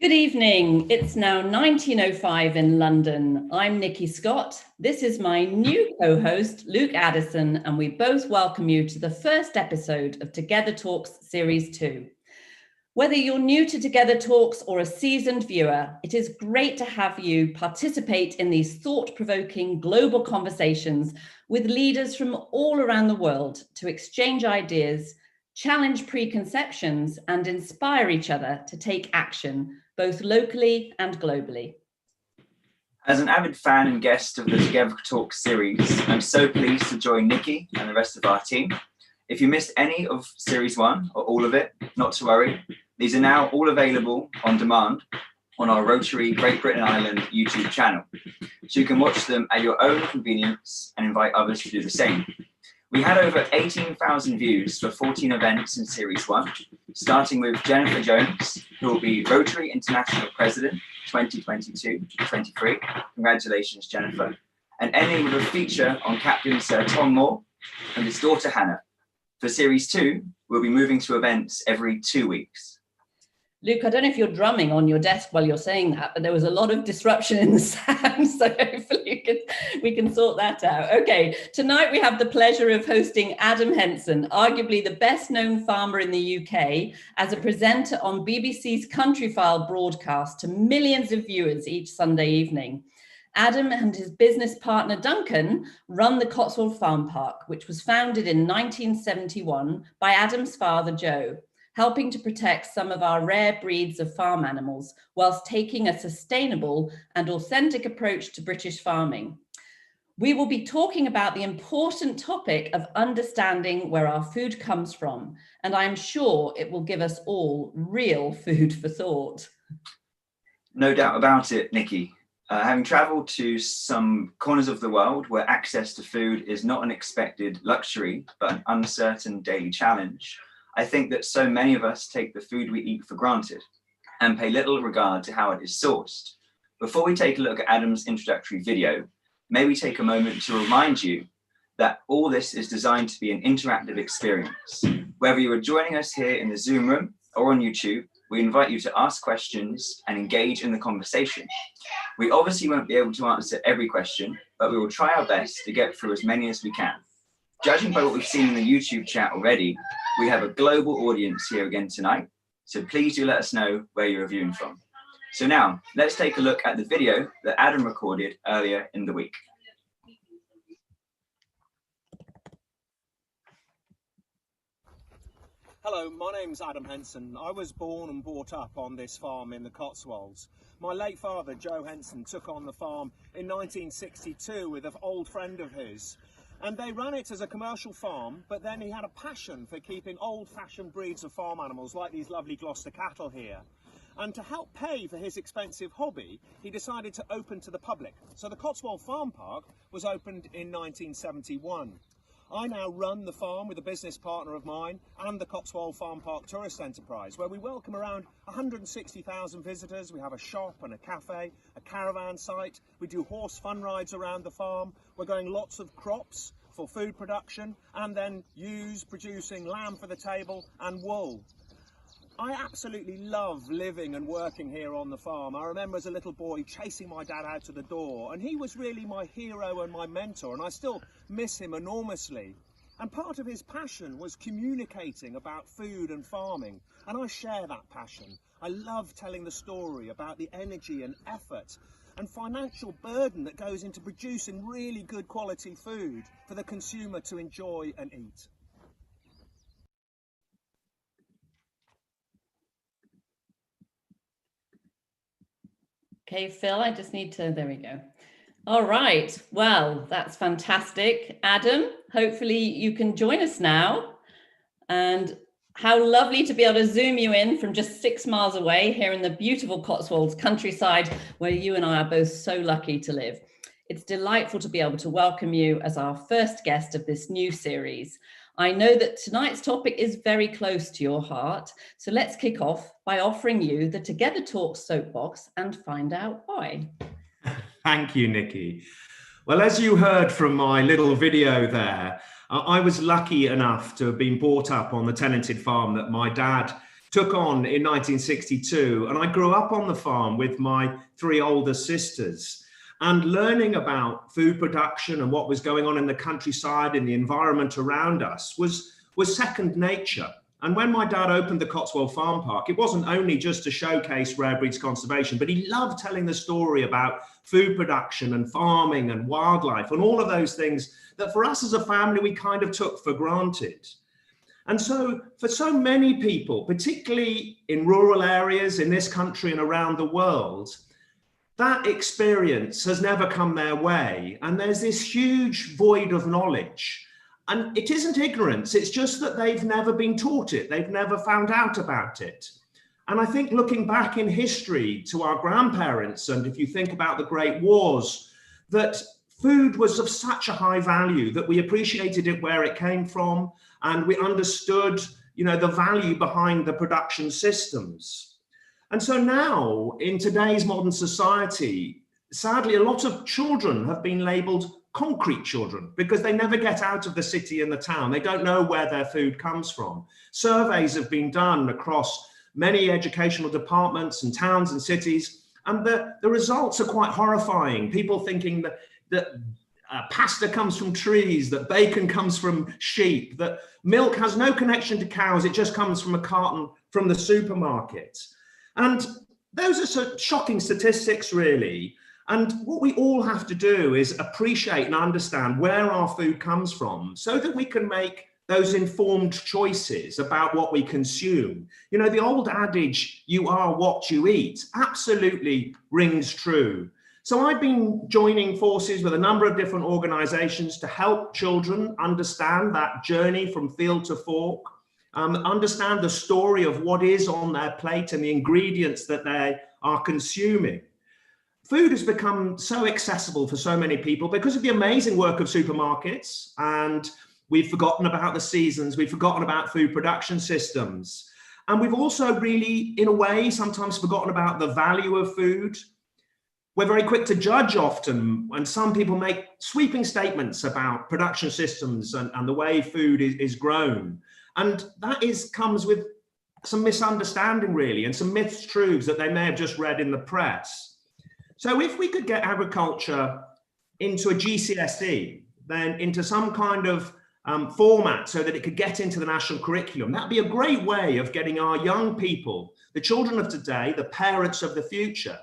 Good evening. It's now 19:05 in London. I'm Nikki Scott. This is my new co-host, Luke Addison, and we both welcome you to the first episode of Together Talks Series 2. Whether you're new to Together Talks or a seasoned viewer, it is great to have you participate in these thought-provoking global conversations with leaders from all around the world to exchange ideas, challenge preconceptions, and inspire each other to take action, both locally and globally. As an avid fan and guest of the Together Talks series, I'm so pleased to join Nikki and the rest of our team. If you missed any of Series 1 or all of it, not to worry. These are now all available on demand on our Rotary Great Britain and Ireland YouTube channel, so you can watch them at your own convenience and invite others to do the same. We had over 18,000 views for 14 events in Series 1, starting with Jennifer Jones, who will be Rotary International President 2022-23. Congratulations, Jennifer. And ending with a feature on Captain Sir Tom Moore and his daughter Hannah. For Series 2, we'll be moving to events every 2 weeks. Luke, I don't know if you're drumming on your desk while you're saying that, but there was a lot of disruption in the sound, so hopefully we can sort that out. Okay, tonight we have the pleasure of hosting Adam Henson, arguably the best known farmer in the UK, as a presenter on BBC's Countryfile broadcast to millions of viewers each Sunday evening. Adam and his business partner Duncan run the Cotswold Farm Park, which was founded in 1971 by Adam's father Joe, helping to protect some of our rare breeds of farm animals whilst taking a sustainable and authentic approach to British farming. We will be talking about the important topic of understanding where our food comes from, and I'm sure it will give us all real food for thought. No doubt about it, Nikki. Having travelled to some corners of the world where access to food is not an expected luxury, but an uncertain daily challenge, I think that so many of us take the food we eat for granted and pay little regard to how it is sourced. Before we take a look at Adam's introductory video, may we take a moment to remind you that all this is designed to be an interactive experience. Whether you are joining us here in the Zoom room or on YouTube, we invite you to ask questions and engage in the conversation. We obviously won't be able to answer every question, but we will try our best to get through as many as we can. Judging by what we've seen in the YouTube chat already, we have a global audience here again tonight, so please do let us know where you're viewing from. So now, let's take a look at the video that Adam recorded earlier in the week. Hello, my name's Adam Henson. I was born and brought up on this farm in the Cotswolds. My late father, Joe Henson, took on the farm in 1962 with an old friend of his. And they ran it as a commercial farm, but then he had a passion for keeping old-fashioned breeds of farm animals like these lovely Gloucester cattle here. And to help pay for his expensive hobby, he decided to open to the public. So the Cotswold Farm Park was opened in 1971. I now run the farm with a business partner of mine and the Cotswold Farm Park Tourist Enterprise, where we welcome around 160,000 visitors. We have a shop and a cafe, a caravan site. We do horse fun rides around the farm. We're growing lots of crops for food production and then ewes producing lamb for the table and wool. I absolutely love living and working here on the farm. I remember as a little boy chasing my dad out to the door, and he was really my hero and my mentor, and I still miss him enormously. And part of his passion was communicating about food and farming, and I share that passion. I love telling the story about the energy and effort and financial burden that goes into producing really good quality food for the consumer to enjoy and eat. Okay, Phil, I just need to, there we go. All right, well, that's fantastic. Adam, hopefully you can join us now. And how lovely to be able to zoom you in from just 6 miles away here in the beautiful Cotswolds countryside, where you and I are both so lucky to live. It's delightful to be able to welcome you as our first guest of this new series. I know that tonight's topic is very close to your heart, so let's kick off by offering you the Together Talks soapbox and find out why. Thank you, Nikki. Well, as you heard from my little video there, I was lucky enough to have been brought up on the tenanted farm that my dad took on in 1962. And I grew up on the farm with my 3 older sisters. And learning about food production and what was going on in the countryside, in the environment around us, was second nature. And when my dad opened the Cotswold Farm Park, it wasn't only just to showcase rare breeds conservation, but he loved telling the story about food production and farming and wildlife and all of those things that for us as a family, we kind of took for granted. And so for so many people, particularly in rural areas in this country and around the world, that experience has never come their way. And there's this huge void of knowledge. And it isn't ignorance, it's just that they've never been taught it. They've never found out about it. And I think looking back in history to our grandparents, and if you think about the Great Wars, that food was of such a high value that we appreciated it where it came from, and we understood, the value behind the production systems. And so now, in today's modern society, sadly, a lot of children have been labelled concrete children because they never get out of the city and the town. They don't know where their food comes from. Surveys have been done across many educational departments and towns and cities, and the results are quite horrifying. People thinking that pasta comes from trees, that bacon comes from sheep, that milk has no connection to cows, it just comes from a carton from the supermarket. And those are so shocking statistics, really. And what we all have to do is appreciate and understand where our food comes from so that we can make those informed choices about what we consume. The old adage, you are what you eat, absolutely rings true. So I've been joining forces with a number of different organizations to help children understand that journey from field to fork, understand the story of what is on their plate and the ingredients that they are consuming. Food has become so accessible for so many people because of the amazing work of supermarkets, and we've forgotten about the seasons, we've forgotten about food production systems. And we've also really, in a way, sometimes forgotten about the value of food. We're very quick to judge often, and some people make sweeping statements about production systems and the way food is grown. And that comes with some misunderstanding, really, and some mistruths that they may have just read in the press. So if we could get agriculture into a GCSE, then into some kind of format so that it could get into the national curriculum, that'd be a great way of getting our young people, the children of today, the parents of the future,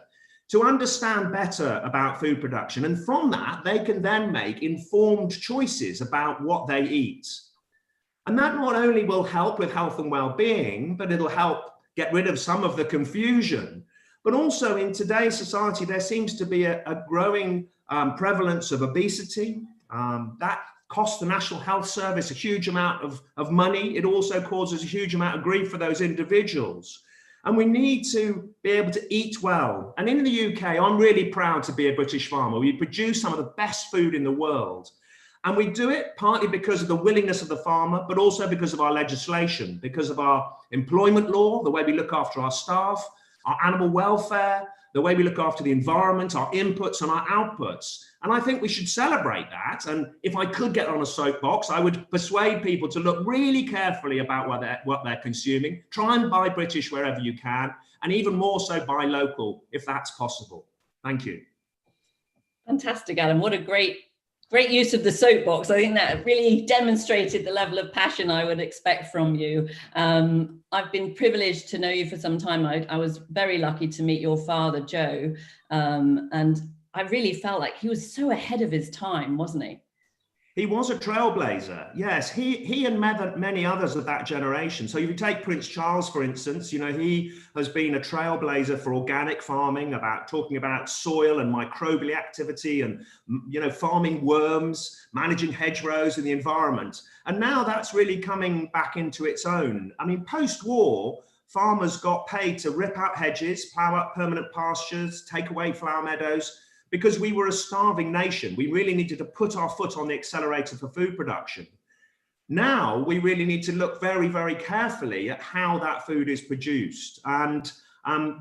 to understand better about food production. And from that, they can then make informed choices about what they eat. And that not only will help with health and well-being, but it'll help get rid of some of the confusion. But also in today's society, there seems to be a growing prevalence of obesity. That costs the National Health Service a huge amount of money. It also causes a huge amount of grief for those individuals. And we need to be able to eat well. And in the UK, I'm really proud to be a British farmer. We produce some of the best food in the world. And we do it partly because of the willingness of the farmer, but also because of our legislation, because of our employment law, the way we look after our staff, our animal welfare, the way we look after the environment, our inputs and our outputs. And I think we should celebrate that. And if I could get on a soapbox, I would persuade people to look really carefully about what they're consuming. Try and buy British wherever you can, and even more so buy local if that's possible. Thank you. Fantastic, Adam. What a great use of the soapbox. I think that really demonstrated the level of passion I would expect from you. I've been privileged to know you for some time. I was very lucky to meet your father, Joe, and I really felt like he was so ahead of his time, wasn't he? He was a trailblazer. Yes, he and many others of that generation. So you take Prince Charles, for instance, he has been a trailblazer for organic farming, talking about soil and microbial activity and, farming worms, managing hedgerows and the environment. And now that's really coming back into its own. I mean, post-war, farmers got paid to rip out hedges, plough up permanent pastures, take away flower meadows, because we were a starving nation. We really needed to put our foot on the accelerator for food production. Now we really need to look very, very carefully at how that food is produced. And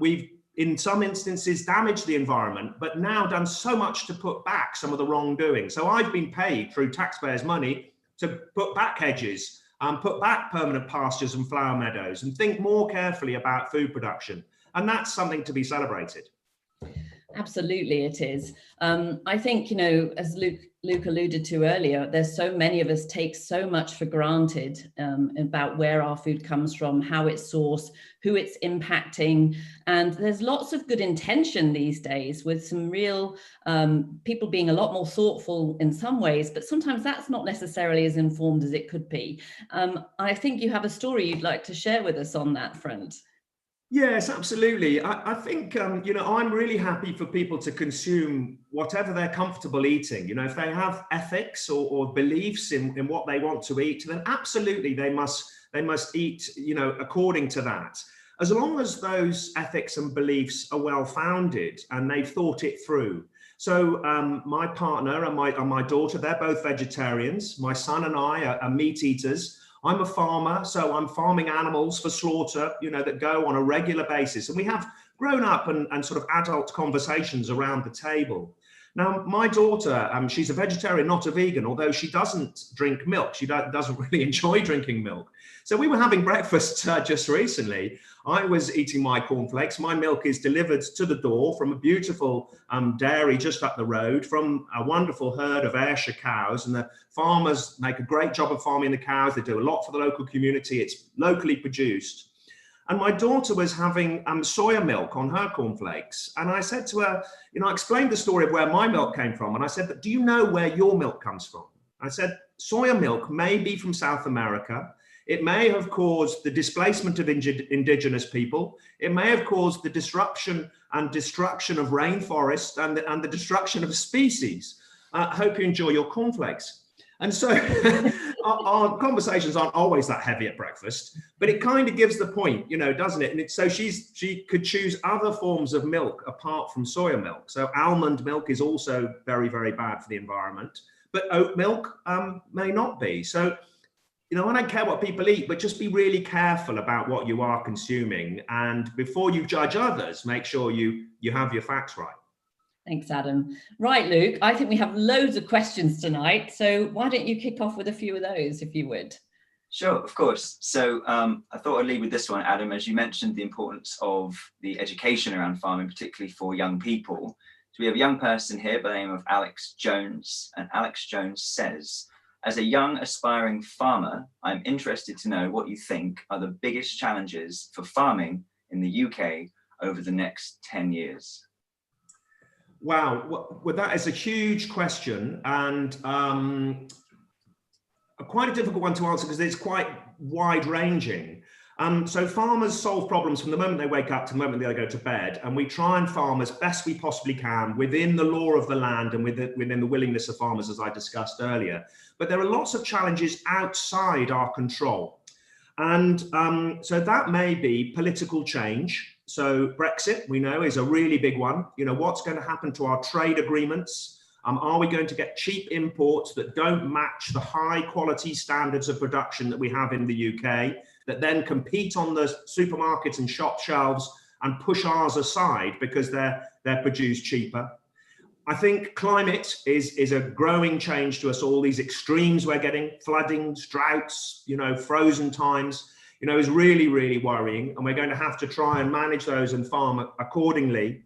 we've, in some instances, damaged the environment, but now done so much to put back some of the wrongdoing. So I've been paid through taxpayers' money to put back hedges put back permanent pastures and flower meadows, and think more carefully about food production. And that's something to be celebrated. Absolutely, it is. I think, as Luke alluded to earlier, there's so many of us take so much for granted about where our food comes from, how it's sourced, who it's impacting. And there's lots of good intention these days with some real people being a lot more thoughtful in some ways, but sometimes that's not necessarily as informed as it could be. I think you have a story you'd like to share with us on that front. Yes, absolutely. I think, I'm really happy for people to consume whatever they're comfortable eating. If they have ethics or beliefs in what they want to eat, then absolutely they must eat, according to that. As long as those ethics and beliefs are well-founded and they've thought it through. So my partner and my daughter, they're both vegetarians. My son and I are meat eaters. I'm a farmer, so I'm farming animals for slaughter, that go on a regular basis. And we have grown up and sort of adult conversations around the table. Now, my daughter, she's a vegetarian, not a vegan, although she doesn't drink milk. She doesn't really enjoy drinking milk. So we were having breakfast just recently. I was eating my cornflakes. My milk is delivered to the door from a beautiful dairy just up the road from a wonderful herd of Ayrshire cows. And the farmers make a great job of farming the cows. They do a lot for the local community. It's locally produced. And my daughter was having soya milk on her cornflakes. And I said to her, I explained the story of where my milk came from. And I said, but do you know where your milk comes from? I said, soya milk may be from South America. It may have caused the displacement of indigenous people. It may have caused the disruption and destruction of rainforests and the destruction of species. Hope you enjoy your cornflakes. And so our conversations aren't always that heavy at breakfast, but it kind of gives the point, doesn't it? And so she could choose other forms of milk apart from soya milk. So almond milk is also very, very bad for the environment, but oat milk may not be. So, I don't care what people eat, but just be really careful about what you are consuming. And before you judge others, make sure you have your facts right. Thanks, Adam. Right, Luke, I think we have loads of questions tonight. So why don't you kick off with a few of those, if you would? Sure, of course. So I thought I'd lead with this one, Adam, as you mentioned the importance of the education around farming, particularly for young people. So we have a young person here by the name of Alex Jones, and Alex Jones says, as a young aspiring farmer, I'm interested to know what you think are the biggest challenges for farming in the UK over the next 10 years. Wow, well, that is a huge question and quite a difficult one to answer because it's quite wide-ranging. So farmers solve problems from the moment they wake up to the moment they go to bed, and we try and farm as best we possibly can within the law of the land and within the willingness of farmers, as I discussed earlier. But there are lots of challenges outside our control. And so that may be political change. So Brexit, we know, is a really big one. What's going to happen to our trade agreements? Are we going to get cheap imports that don't match the high quality standards of production that we have in the UK, that then compete on the supermarkets and shop shelves and push ours aside because they're produced cheaper? I think climate is a growing change to us all. These extremes we're getting, floodings, droughts, frozen times, is really, really worrying. And we're going to have to try and manage those and farm accordingly.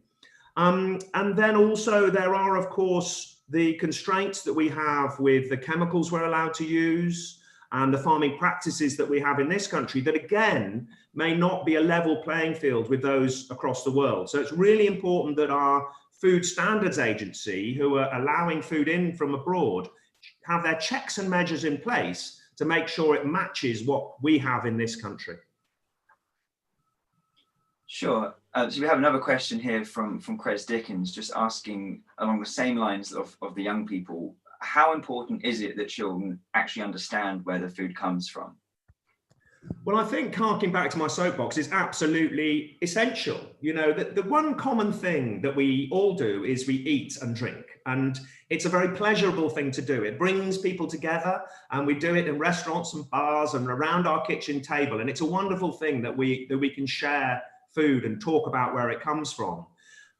And then also there are, of course, the constraints that we have with the chemicals we're allowed to use and the farming practices that we have in this country that, again, may not be a level playing field with those across the world. So it's really important that our Food Standards Agency, who are allowing food in from abroad, have their checks and measures in place to make sure it matches what we have in this country. Sure. So we have another question here from Cres Dickens, just asking along the same lines of the young people, how important is it that children actually understand where the food comes from? Well, I think harking back to my soapbox is absolutely essential. The one common thing that we all do is we eat and drink, and it's a very pleasurable thing to do. It brings people together, and we do it in restaurants and bars and around our kitchen table. And it's a wonderful thing that we can share food and talk about where it comes from.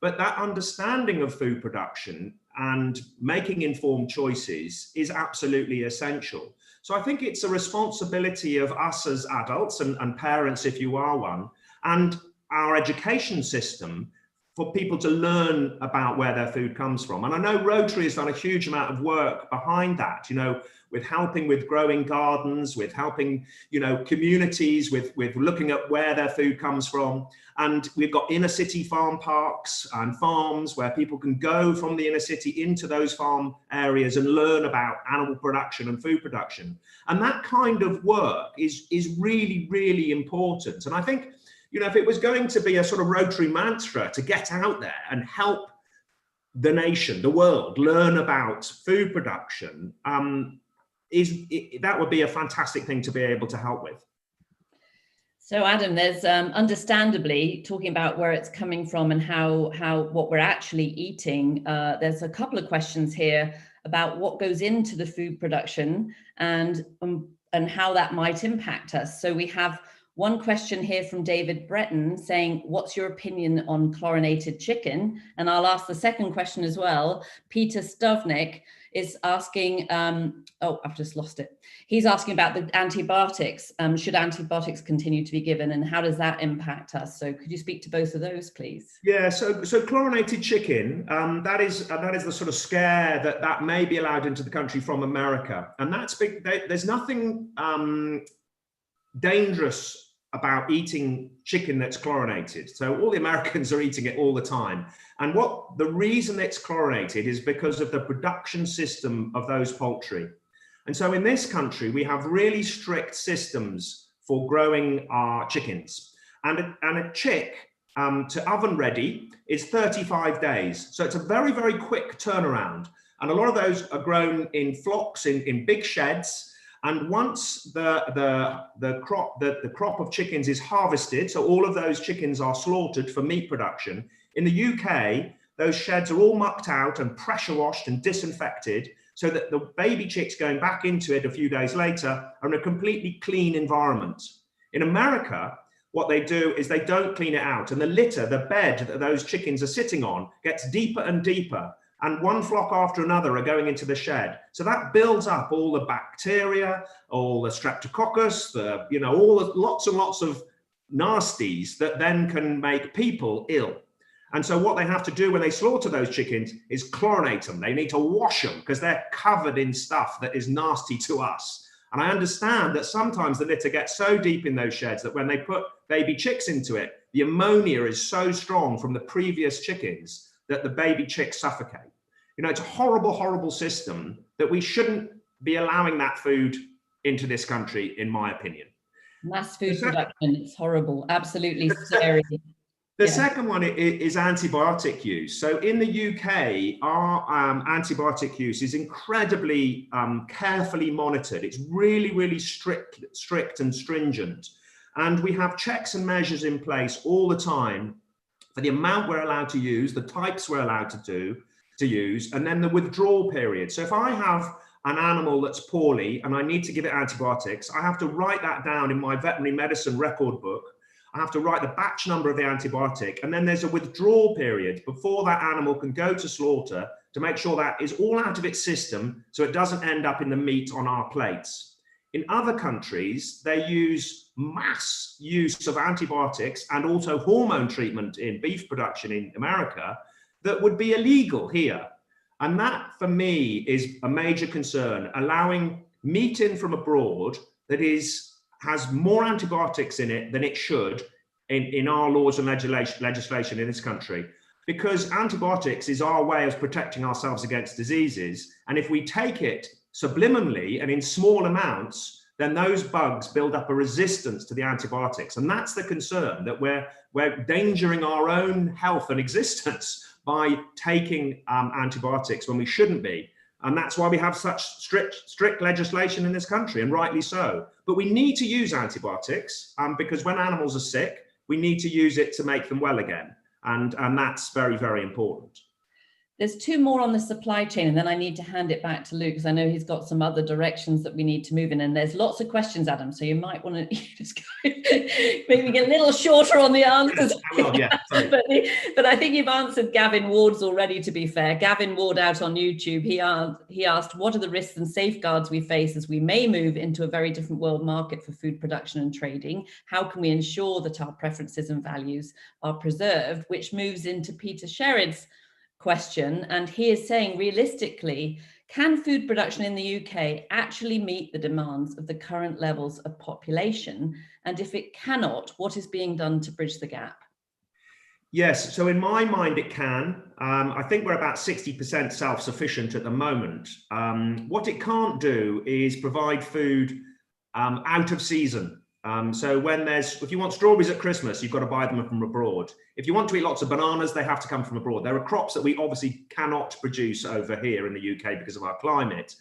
But that understanding of food production and making informed choices is absolutely essential. So I think it's a responsibility of us as adults and parents, if you are one, and our education system for people to learn about where their food comes from. And I know Rotary has done a huge amount of work behind that, you know, with helping with growing gardens, with helping, you know, communities with looking at where their food comes from. And we've got inner city farm parks and farms where people can go from the inner city into those farm areas and learn about animal production and food production. And that kind of work is really, really important. And I think, you know, if it was going to be a sort of Rotary mantra to get out there and help the nation, the world, learn about food production, that would be a fantastic thing to be able to help with. So Adam, there's understandably talking about where it's coming from and how what we're actually eating. There's a couple of questions here about what goes into the food production and how that might impact us. So we have one question here from David Breton saying, what's your opinion on chlorinated chicken? And I'll ask the second question as well. Peter Stovnik is asking, oh, I've just lost it. He's asking about the antibiotics. Should antibiotics continue to be given and how does that impact us? So could you speak to both of those, please? Yeah, so chlorinated chicken, that is the sort of scare that may be allowed into the country from America. And that's big. There's nothing dangerous about eating chicken that's chlorinated. So all the Americans are eating it all the time. And the reason it's chlorinated is because of the production system of those poultry. And so in this country, we have really strict systems for growing our chickens. And a chick to oven ready is 35 days. So it's a very, very quick turnaround. And a lot of those are grown in flocks, in big sheds. And once the crop of chickens is harvested, so all of those chickens are slaughtered for meat production, in the UK, those sheds are all mucked out and pressure washed and disinfected so that the baby chicks going back into it a few days later are in a completely clean environment. In America, what they do is they don't clean it out, and the litter, the bed that those chickens are sitting on gets deeper and deeper. And one flock after another are going into the shed. So that builds up all the bacteria, all the streptococcus, lots and lots of nasties that then can make people ill. And so what they have to do when they slaughter those chickens is chlorinate them. They need to wash them because they're covered in stuff that is nasty to us. And I understand that sometimes the litter gets so deep in those sheds that when they put baby chicks into it, the ammonia is so strong from the previous chickens that the baby chicks suffocate. You know, it's a horrible, horrible system that we shouldn't be allowing that food into this country, in my opinion. Mass food production, it's horrible, absolutely scary. The second one is antibiotic use. So in the UK, our antibiotic use is incredibly carefully monitored. It's really, really strict and stringent. And we have checks and measures in place all the time for the amount we're allowed to use, the types we're allowed to use, and then the withdrawal period. So if I have an animal that's poorly and I need to give it antibiotics, I have to write that down in my veterinary medicine record book. I have to write the batch number of the antibiotic, and then there's a withdrawal period before that animal can go to slaughter to make sure that is all out of its system so it doesn't end up in the meat on our plates. In other countries, they use mass use of antibiotics and also hormone treatment in beef production in America that would be illegal here. And that, for me, is a major concern, allowing meat in from abroad that has more antibiotics in it than it should in our laws and legislation in this country. Because antibiotics is our way of protecting ourselves against diseases. And if we take it subliminally and in small amounts, then those bugs build up a resistance to the antibiotics. And that's the concern, that we're endangering our own health and existence by taking antibiotics when we shouldn't be. And that's why we have such strict legislation in this country, and rightly so. But we need to use antibiotics because when animals are sick, we need to use it to make them well again. And that's very, very important. There's two more on the supply chain, and then I need to hand it back to Luke because I know he's got some other directions that we need to move in. And there's lots of questions, Adam, so you might want to just maybe get a little shorter on the answers. But I think you've answered Gavin Ward's already, to be fair. Gavin Ward out on YouTube, he asked, what are the risks and safeguards we face as we may move into a very different world market for food production and trading? How can we ensure that our preferences and values are preserved? Which moves into Peter Sherrod's question, and he is saying, realistically, can food production in the UK actually meet the demands of the current levels of population? And if it cannot, what is being done to bridge the gap? Yes, so in my mind it can. I think we're about 60% self-sufficient at the moment. What it can't do is provide food out of season. So if you want strawberries at Christmas, you've got to buy them from abroad. If you want to eat lots of bananas, they have to come from abroad. There are crops that we obviously cannot produce over here in the UK because of our climate,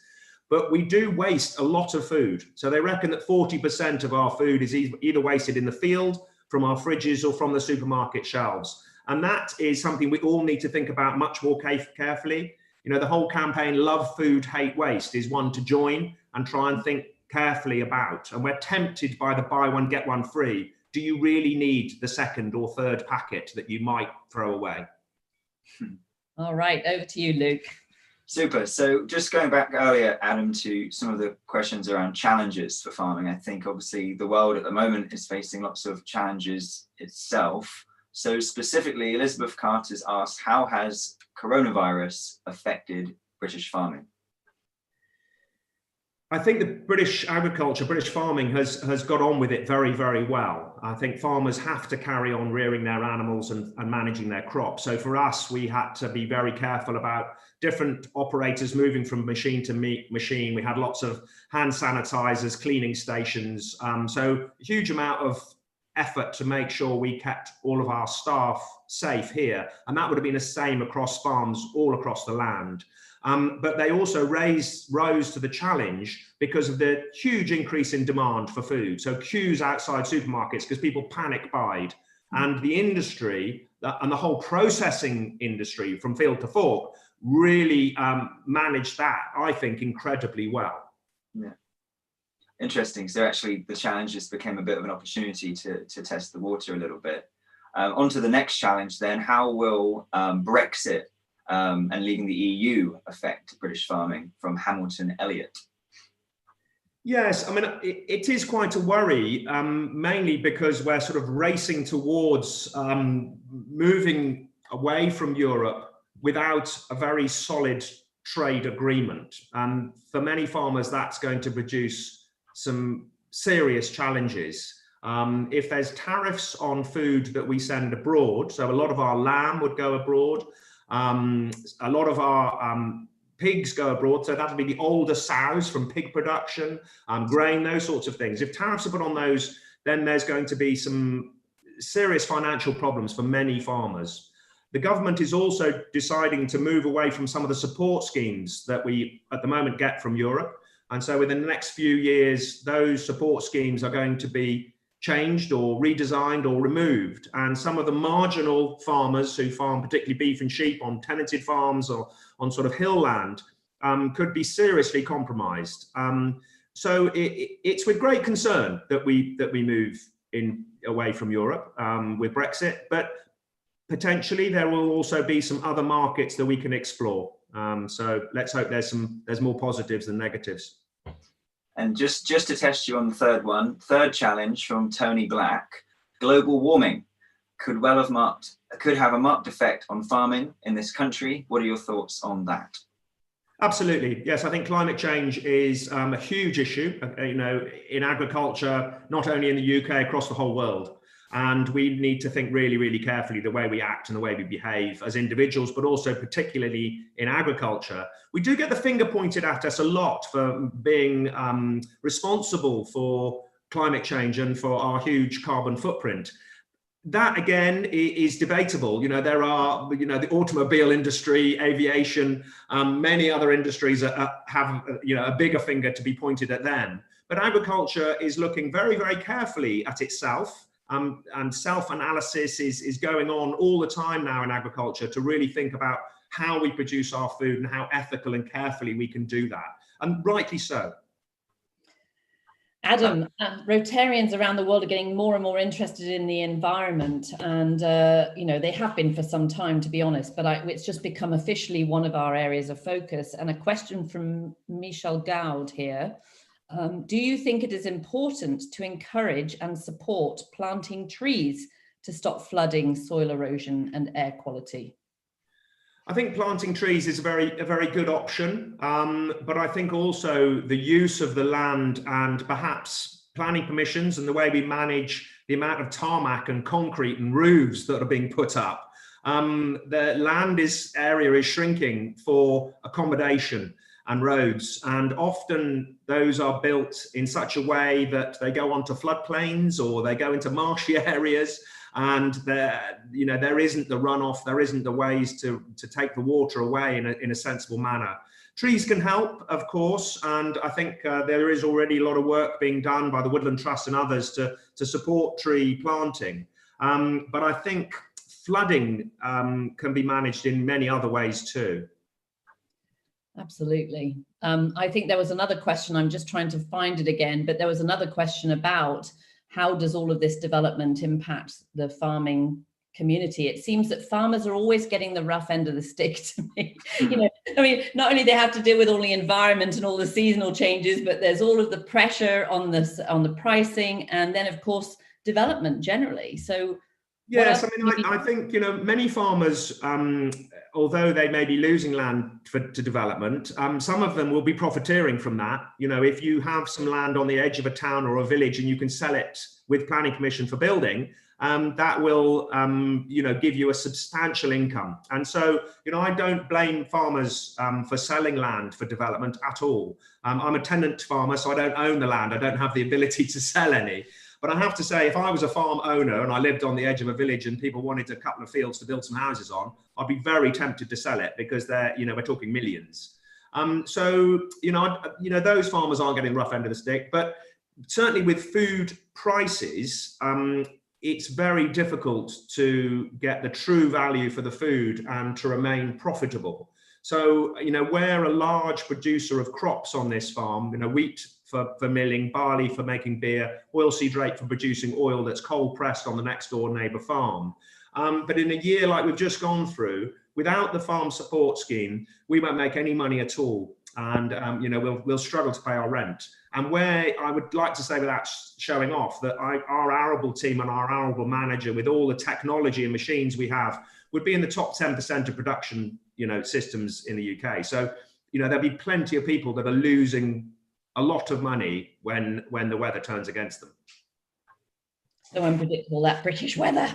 but we do waste a lot of food. So they reckon that 40% of our food is either wasted in the field, from our fridges, or from the supermarket shelves. And that is something we all need to think about much more carefully. You know, the whole campaign, Love Food, Hate Waste, is one to join and try and think carefully about. And we're tempted by the buy one, get one free. Do you really need the second or third packet that you might throw away? All right, over to you, Luke. Super. So just going back earlier, Adam, to some of the questions around challenges for farming, I think obviously the world at the moment is facing lots of challenges itself. So specifically, Elizabeth Carter's asked, how has coronavirus affected British farming? I think the British agriculture, British farming has got on with it very, very well. I think farmers have to carry on rearing their animals and managing their crops. So for us, we had to be very careful about different operators moving from machine to machine. We had lots of hand sanitizers, cleaning stations. So a huge amount of effort to make sure we kept all of our staff safe here. And that would have been the same across farms all across the land. But they also rose to the challenge because of the huge increase in demand for food. So queues outside supermarkets because people panic buyed. And the industry and the whole processing industry from field to fork really managed that, I think, incredibly well. Yeah. Interesting. So actually the challenges became a bit of an opportunity to test the water a little bit. On to the next challenge then. How will Brexit and leaving the EU affect British farming? From Hamilton Elliott. Yes, I mean, it is quite a worry, mainly because we're sort of racing towards moving away from Europe without a very solid trade agreement. And for many farmers, that's going to produce some serious challenges. If there's tariffs on food that we send abroad, so a lot of our lamb would go abroad, a lot of our pigs go abroad, so that'll be the older sows from pig production, grain, those sorts of things. If tariffs are put on those, then there's going to be some serious financial problems for many farmers. The government is also deciding to move away from some of the support schemes that we at the moment get from Europe. And so within the next few years, those support schemes are going to be changed or redesigned or removed. And some of the marginal farmers who farm particularly beef and sheep on tenanted farms or on sort of hill land could be seriously compromised. So it's with great concern that we move away from Europe with Brexit, but potentially there will also be some other markets that we can explore. So let's hope there's more positives than negatives. And just to test you on the third challenge from Tony Black, global warming could have a marked effect on farming in this country. What are your thoughts on that? Absolutely. Yes, I think climate change is a huge issue, in agriculture, not only in the UK, across the whole world. And we need to think really, really carefully the way we act and the way we behave as individuals, but also particularly in agriculture. We do get the finger pointed at us a lot for being responsible for climate change and for our huge carbon footprint. That again is debatable. There are, the automobile industry, aviation, many other industries have, a bigger finger to be pointed at them. But agriculture is looking very, very carefully at itself. And self-analysis is going on all the time now in agriculture to really think about how we produce our food and how ethical and carefully we can do that, and rightly so. Adam, Rotarians around the world are getting more and more interested in the environment, and you know, they have been for some time, to be honest, but it's just become officially one of our areas of focus. And a question from Michel Gaud here. Do you think it is important to encourage and support planting trees to stop flooding, soil erosion and air quality? I think planting trees is a very good option, but I think also the use of the land and perhaps planning permissions and the way we manage the amount of tarmac and concrete and roofs that are being put up. The land area is shrinking for accommodation and roads, and often those are built in such a way that they go onto floodplains or they go into marshy areas. And there isn't the runoff, there isn't the ways to take the water away in a sensible manner. Trees can help, of course, and I think there is already a lot of work being done by the Woodland Trust and others to support tree planting. But I think flooding can be managed in many other ways too. Absolutely. I think there was another question, I'm just trying to find it again, but there was another question about how does all of this development impact the farming community? It seems that farmers are always getting the rough end of the stick to me. You know, I mean, not only they have to deal with all the environment and all the seasonal changes, but there's all of the pressure on the pricing, and then of course development generally. So yes, I mean, I think, you know, many farmers, although they may be losing land to development, some of them will be profiteering from that. You know, if you have some land on the edge of a town or a village and you can sell it with planning permission for building, that will, you know, give you a substantial income. And so, you know, I don't blame farmers for selling land for development at all. I'm a tenant farmer, so I don't own the land. I don't have the ability to sell any. But I have to say, if I was a farm owner and I lived on the edge of a village and people wanted a couple of fields to build some houses on, I'd be very tempted to sell it because they're, you know, we're talking millions. So, you know, those farmers aren't getting the rough end of the stick, but certainly with food prices, it's very difficult to get the true value for the food and to remain profitable. So, you know, we're a large producer of crops on this farm, you know, wheat for milling, barley for making beer, oilseed rape for producing oil that's cold pressed on the next door neighbour farm. But in a year like we've just gone through, without the farm support scheme, we won't make any money at all. And, you know, we'll struggle to pay our rent. And where I would like to say, without showing off, that our arable team and our arable manager, with all the technology and machines we have, would be in the top 10% of production, you know, systems in the UK. So, you know, there'll be plenty of people that are losing a lot of money when the weather turns against them. So unpredictable, that British weather.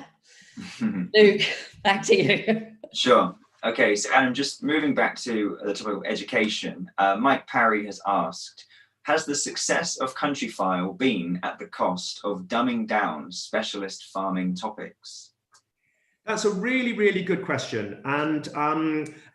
Luke, back to you. Sure. Okay, so Adam, just moving back to the topic of education, Mike Parry has asked, has the success of Countryfile been at the cost of dumbing down specialist farming topics? That's a really, really good question. And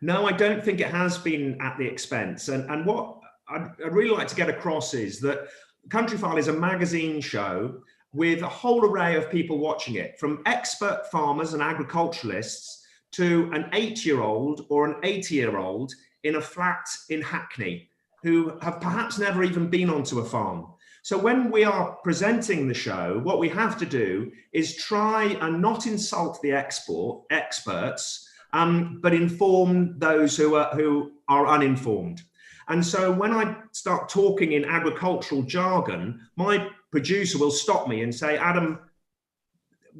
no, I don't think it has been at the expense. And what I'd really like to get across is that Countryfile is a magazine show with a whole array of people watching it, from expert farmers and agriculturalists to an 8-year-old or an 80-year-old in a flat in Hackney who have perhaps never even been onto a farm. So when we are presenting the show, what we have to do is try and not insult the experts, but inform those who are uninformed. And so when I start talking in agricultural jargon, my producer will stop me and say, Adam,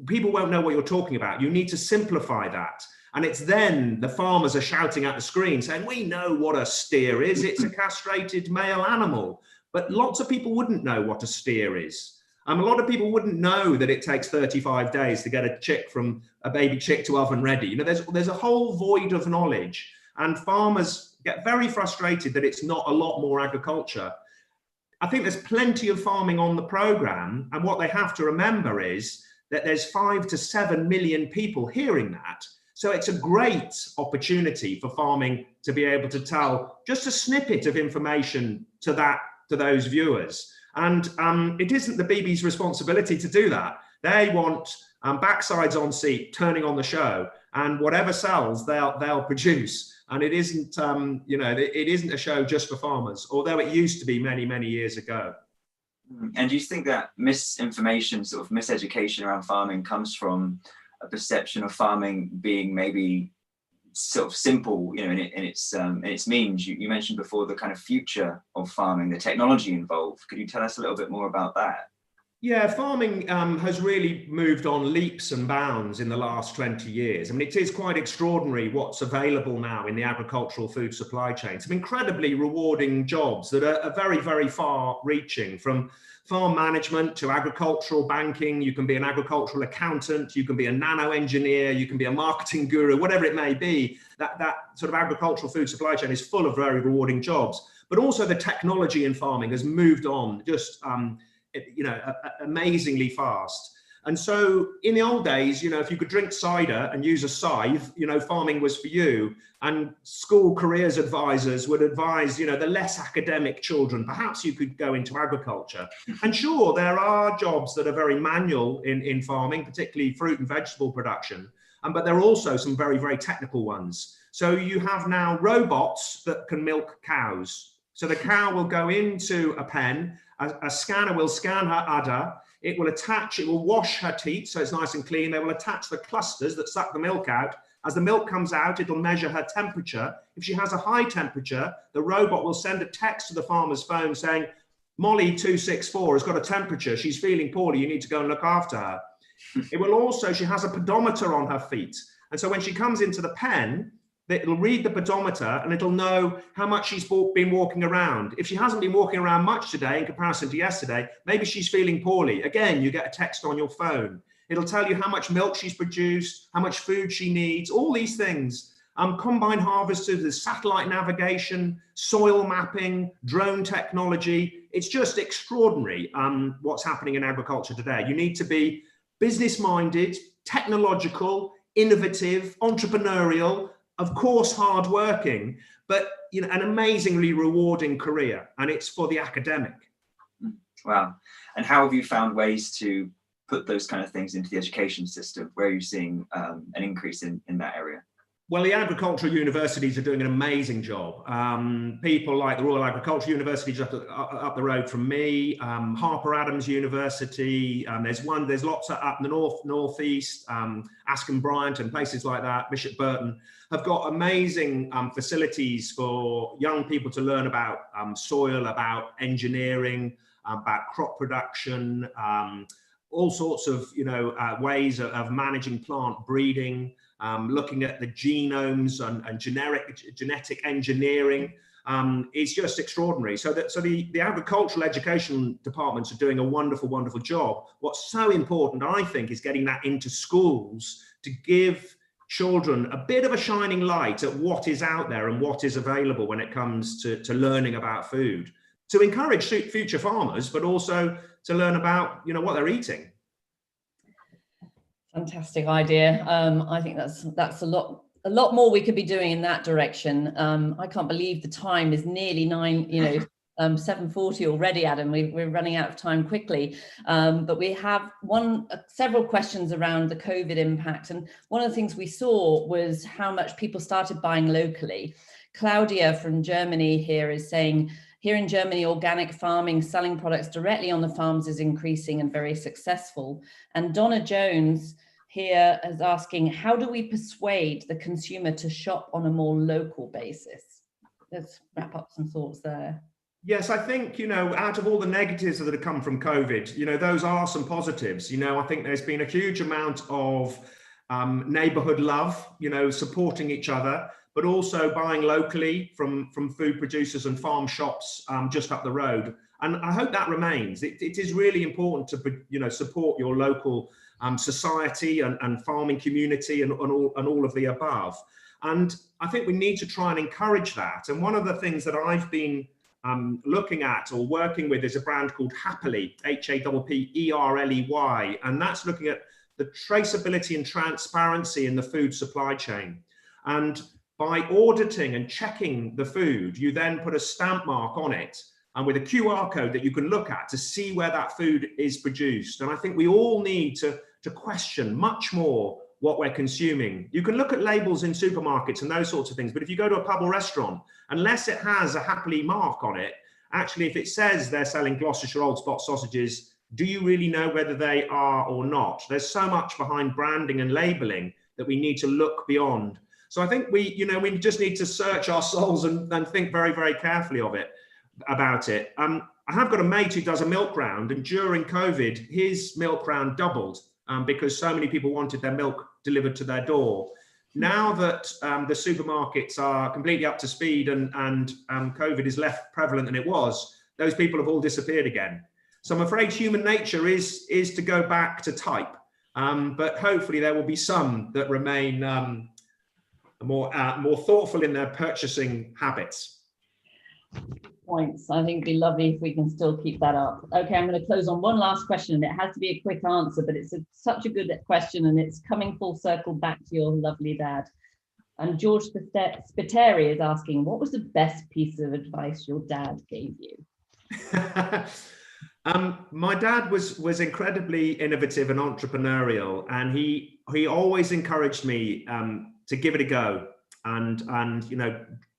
people won't know what you're talking about. You need to simplify that. And it's then the farmers are shouting at the screen saying, we know what a steer is. It's a castrated male animal. But lots of people wouldn't know what a steer is. A lot of people wouldn't know that it takes 35 days to get a baby chick to oven ready. You know, there's a whole void of knowledge, and farmers get very frustrated that it's not a lot more agriculture. I think there's plenty of farming on the programme, and what they have to remember is that there's 5 to 7 million people hearing that. So it's a great opportunity for farming to be able to tell just a snippet of information to those viewers. And it isn't the BB's responsibility to do that. They want backsides on seat, turning on the show. and whatever sells, they'll produce. And it isn't, it isn't a show just for farmers, although it used to be many, many years ago. And do you think that misinformation, sort of miseducation around farming comes from a perception of farming being maybe sort of simple, in its means? You mentioned before the kind of future of farming, the technology involved. Could you tell us a little bit more about that? Yeah, farming has really moved on leaps and bounds in the last 20 years. I mean, it is quite extraordinary what's available now in the agricultural food supply chain. Some incredibly rewarding jobs that are very, very far reaching, from farm management to agricultural banking. You can be an agricultural accountant, you can be a nano engineer, you can be a marketing guru, whatever it may be. That sort of agricultural food supply chain is full of very rewarding jobs. But also the technology in farming has moved on just amazingly fast. And so in the old days, if you could drink cider and use a scythe, farming was for you. And school careers advisors would advise, the less academic children, perhaps you could go into agriculture. And sure, there are jobs that are very manual in farming, particularly fruit and vegetable production. But there are also some very, very technical ones. So you have now robots that can milk cows. So the cow will go into a pen, a scanner will scan her udder, it will wash her teat so it's nice and clean. They will attach the clusters that suck the milk out. As the milk comes out, it'll measure her temperature. If she has a high temperature, the robot will send a text to the farmer's phone saying, Molly 264 has got a temperature, she's feeling poorly, you need to go and look after her. It will also, she has a pedometer on her feet. And so when she comes into the pen, it'll read the pedometer and it'll know how much she's been walking around. If she hasn't been walking around much today in comparison to yesterday, maybe she's feeling poorly. Again, you get a text on your phone. It'll tell you how much milk she's produced, how much food she needs, all these things. Combine harvesters, there's satellite navigation, soil mapping, drone technology. It's just extraordinary what's happening in agriculture today. You need to be business-minded, technological, innovative, entrepreneurial, of course, hardworking, but an amazingly rewarding career, and it's for the academic. Wow. And how have you found ways to put those kind of things into the education system? Where are you seeing an increase in that area? Well, the agricultural universities are doing an amazing job. People like the Royal Agricultural University just up the road from me, Harper Adams University. There's lots up in the northeast, Askham Bryant and places like that. Bishop Burton have got amazing facilities for young people to learn about soil, about engineering, about crop production, all sorts of ways of managing plant breeding. Looking at the genomes and genetic engineering is just extraordinary. So the agricultural education departments are doing a wonderful, wonderful job. What's so important, I think, is getting that into schools to give children a bit of a shining light at what is out there and what is available when it comes to learning about food, to encourage future farmers, but also to learn about what they're eating. Fantastic idea. I think that's a lot more we could be doing in that direction. I can't believe the time is nearly 7:40 already, Adam. We're running out of time quickly, but we have several questions around the COVID impact. And one of the things we saw was how much people started buying locally. Claudia from Germany here is saying, here in Germany, organic farming, selling products directly on the farms is increasing and very successful. And Donna Jones here is asking, how do we persuade the consumer to shop on a more local basis? Let's wrap up some thoughts there. Yes, I think, out of all the negatives that have come from COVID, those are some positives. I think there's been a huge amount of neighborhood love, supporting each other, but also buying locally from food producers and farm shops just up the road. And I hope that remains. It is really important to, support your local society and farming community and all of the above. And I think we need to try and encourage that. And one of the things that I've been looking at or working with is a brand called Happily, H-A-P-P-E-R-L-E-Y. And that's looking at the traceability and transparency in the food supply chain. And by auditing and checking the food, you then put a stamp mark on it and with a QR code that you can look at to see where that food is produced. And I think we all need to question much more what we're consuming. You can look at labels in supermarkets and those sorts of things, but if you go to a pub or restaurant, unless it has a happily mark on it, actually, if it says they're selling Gloucestershire Old Spot sausages, do you really know whether they are or not? There's so much behind branding and labeling that we need to look beyond. So I think we just need to search our souls and think very, very carefully about it. I have got a mate who does a milk round, and during COVID, his milk round doubled because so many people wanted their milk delivered to their door. Now that the supermarkets are completely up to speed and COVID is less prevalent than it was, those people have all disappeared again. So I'm afraid human nature is to go back to type, but hopefully there will be some that remain more thoughtful in their purchasing habits. Points. I think it'd be lovely if we can still keep that up. Okay, I'm going to close on one last question, and it has to be a quick answer, but it's such a good question, and it's coming full circle back to your lovely dad. And George Spiteri is asking, what was the best piece of advice your dad gave you? My dad was incredibly innovative and entrepreneurial, and he always encouraged me to give it a go and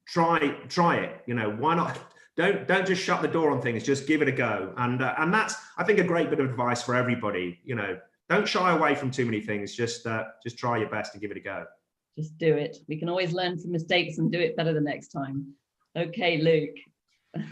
try it. Why not? Don't just shut the door on things. Just give it a go. And that's, I think, a great bit of advice for everybody. Don't shy away from too many things. Just try your best and give it a go. Just do it. We can always learn from mistakes and do it better the next time. Okay, Luke.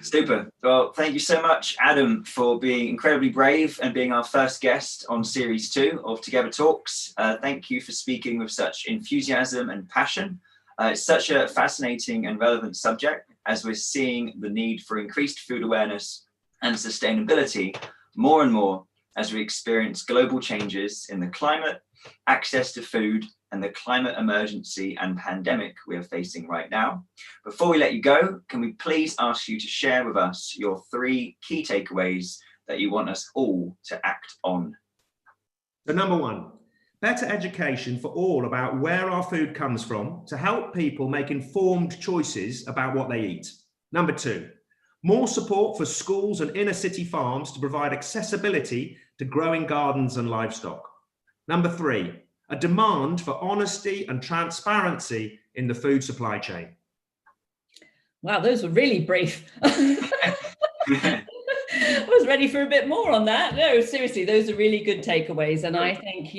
Super. Well, thank you so much, Adam, for being incredibly brave and being our first guest on Series 2 of Together Talks. Thank you for speaking with such enthusiasm and passion. It's such a fascinating and relevant subject, as we're seeing the need for increased food awareness and sustainability more and more as we experience global changes in the climate, access to food, and the climate emergency and pandemic we are facing right now. Before we let you go, can we please ask you to share with us your 3 key takeaways that you want us all to act on? So number 1, better education for all about where our food comes from to help people make informed choices about what they eat. Number 2, more support for schools and inner city farms to provide accessibility to growing gardens and livestock. Number 3, a demand for honesty and transparency in the food supply chain. Wow, those were really brief. I was ready for a bit more on that. No, seriously, those are really good takeaways. And I think,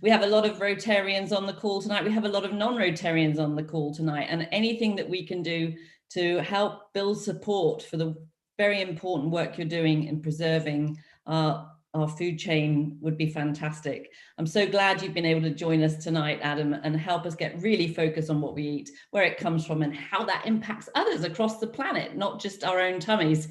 we have a lot of Rotarians on the call tonight. We have a lot of non-Rotarians on the call tonight. And anything that we can do to help build support for the very important work you're doing in preserving our food chain would be fantastic. I'm so glad you've been able to join us tonight, Adam, and help us get really focused on what we eat, where it comes from, and how that impacts others across the planet, not just our own tummies.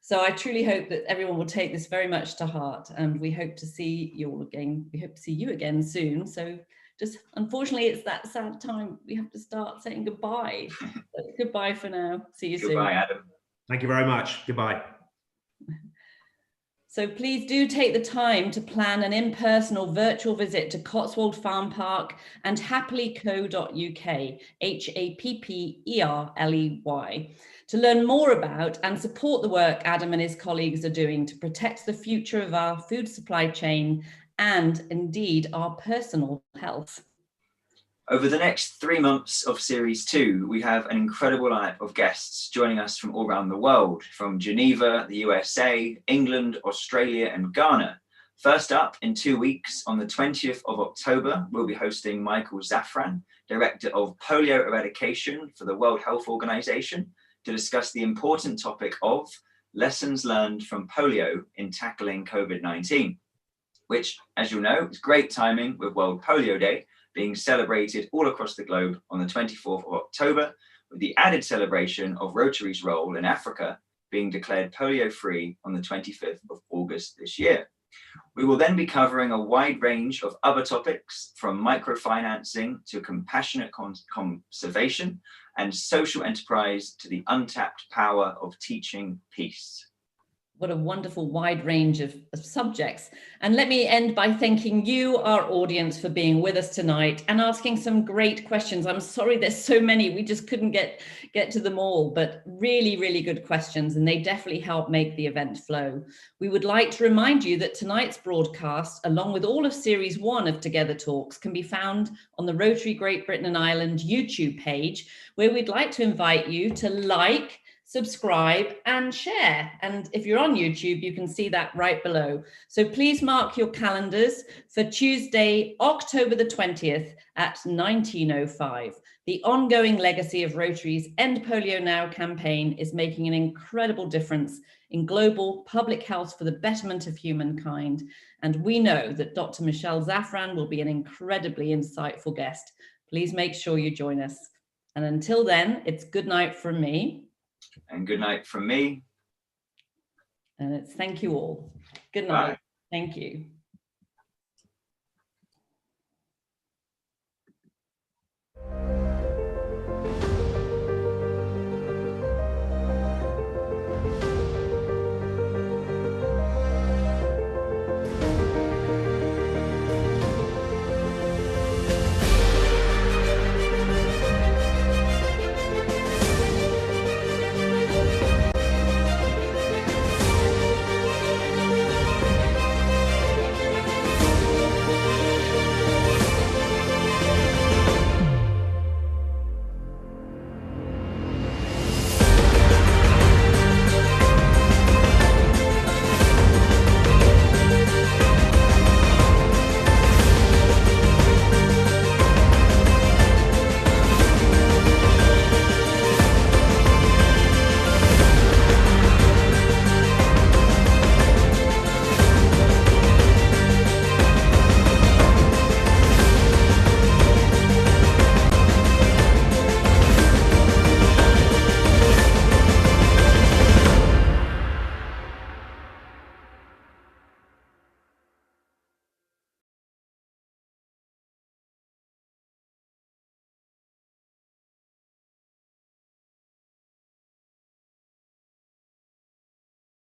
So I truly hope that everyone will take this very much to heart, and we hope to see you all again. We hope to see you again soon. So just, unfortunately, it's that sad time. We have to start saying goodbye. So goodbye for now. See you soon. Goodbye, Adam. Thank you very much. Goodbye. So please do take the time to plan an in-person or virtual visit to Cotswold Farm Park and happily.co.uk, HAPPERLEY, to learn more about and support the work Adam and his colleagues are doing to protect the future of our food supply chain and indeed our personal health. Over the next 3 months of Series 2, we have an incredible lineup of guests joining us from all around the world, from Geneva, the USA, England, Australia, and Ghana. First up, in 2 weeks, on the 20th of October, we'll be hosting Michael Zafran, Director of Polio Eradication for the World Health Organization, to discuss the important topic of lessons learned from polio in tackling COVID-19, which, as you'll know, is great timing with World Polio Day being celebrated all across the globe on the 24th of October, with the added celebration of Rotary's role in Africa being declared polio-free on the 25th of August this year. We will then be covering a wide range of other topics, from microfinancing to compassionate conservation and social enterprise to the untapped power of teaching peace. What a wonderful wide range of subjects. And let me end by thanking you, our audience, for being with us tonight and asking some great questions. I'm sorry there's so many, we just couldn't get to them all, but really, really good questions, and they definitely help make the event flow. We would like to remind you that tonight's broadcast, along with all of Series 1 of Together Talks, can be found on the Rotary Great Britain and Ireland YouTube page, where we'd like to invite you to like, subscribe and share. And if you're on YouTube, you can see that right below. So please mark your calendars for Tuesday, October the 20th at 19:05. The ongoing legacy of Rotary's End Polio Now campaign is making an incredible difference in global public health for the betterment of humankind. And we know that Dr. Michelle Zafran will be an incredibly insightful guest. Please make sure you join us. And until then, it's good night from me. And good night from me. And it's thank you all. Good night. Bye. Thank you.